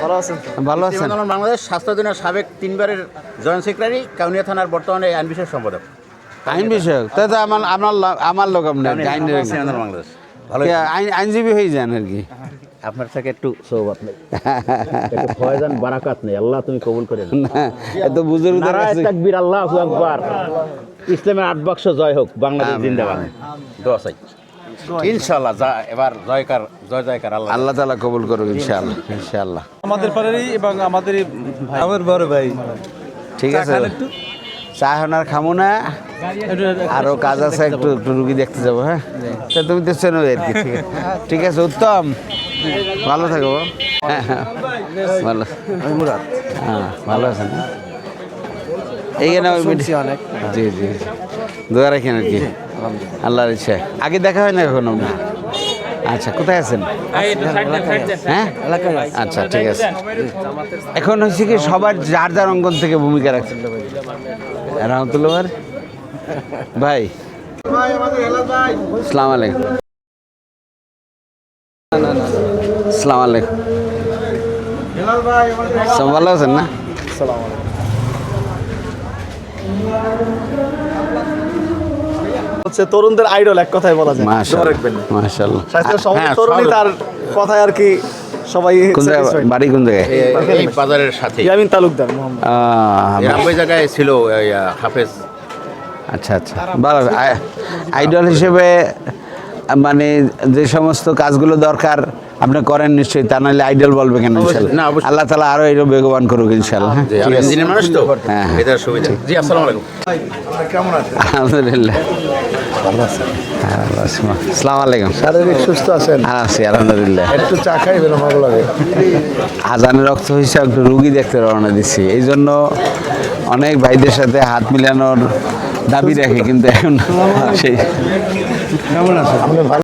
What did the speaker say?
ভালো আছেন? ভালো আছেন? বাংলাদেশ স্বাস্থ্য দিনের সাবেক 3 বারের জয়েন্ট সেক্রেটারি, কাউনিয়া থানার বর্তমানে আইন বিষয়ক সম্পাদক। আইন বিষয়ক তাই তো আমার লোক আপনার বাংলাদেশ ভালো। আইনজীবী হয়ে যান আর কি। আপনার থেকে একটু সৌবাত নেই, একটু ফয়জান বারাকাত নেই। আল্লাহ তুমি কবুল করে নাও। এত বুজুর্গদের নারায়ে কাছে তাকবীর, আল্লাহু আকবার। ইসলামের 8 বাক্স জয় হোক, বাংলাদেশ জিন্দাবাদ। দোয়া চাই ইনশাআল্লাহ। এবার জয়কার আল্লাহ আল্লাহ তাআলা কবুল করুক ইনশাআল্লাহ ইনশাআল্লাহ। আমাদের পাড়ারই এবং আমাদেরই আমার বড় ভাই। ঠিক আছে, চা এখন আর খামো না, আরো কাজ আছে, একটু একটু রুগী দেখতে যাবো। হ্যাঁ, তা তুমি তো চেনো আর কি। ঠিক আছে, উত্তম, ভালো থাকো। ভালো, হ্যাঁ ভালো আছেন? এইখানে অনেক, জি জি, দোয়া রাখেন আর কি, আল্লাহর ইচ্ছা। আগে দেখা হয় না কখনো না? আচ্ছা, কোথায় আছেন? হ্যাঁ, আচ্ছা ঠিক আছে। এখন হচ্ছে কি সবার যার যার অঙ্গন থেকে ভূমিকা রাখছেন। রহমতুল্লাহ ভাই, আসসালামু আলাইকুম। আসসালামু আলাইকুম। সব ভালো আছেন না? হচ্ছে তরুণদের আইডল, এক কথায় বলা যায়। মাশাআল্লাহ। স্বাস্থ্য সমাজের তরুণই তার কথায় আর কি সবাই। কোন জায়গায় বাড়ি? কোন জায়গায়? এই বাজারের সাথে ইয়ামিন তালুকদার মোহাম্মদ। 90 জায়গায় ছিল হাফেজ। আচ্ছা আচ্ছা, ভালো। আইডল হিসেবে মানে যে সমস্ত কাজগুলো দরকার আপনি করেন নিশ্চয়ই, তা নাহলে আইডল বলবে কেন? ইনশাআল্লাহ আল্লাহ তাআলা আরো এরকম বেগবান করুক ইনশাআল্লাহ। হ্যাঁ, ঠিক আছে। দিনের মানুষ তো, হ্যাঁ এটার সুবিধা। জি, আসসালামু আলাইকুম। কেমন আছেন? আলহামদুলিল্লাহ ভালো আছেন? হ্যাঁ ভালো আছি। আসসালামু আলাইকুম। শারীরিক সুস্থ আছেন? আছি আলহামদুলিল্লাহ। একটু চা খাইবেন, ভালো লাগে। আজানের রক্ত হয়েছে, একটু রুগী দেখতে রওনা দিচ্ছি, এই জন্য অনেক ভাইদের সাথে হাত মিলানোর দাবি রাখি, কিন্তু এখন সেই কেমন আছেন?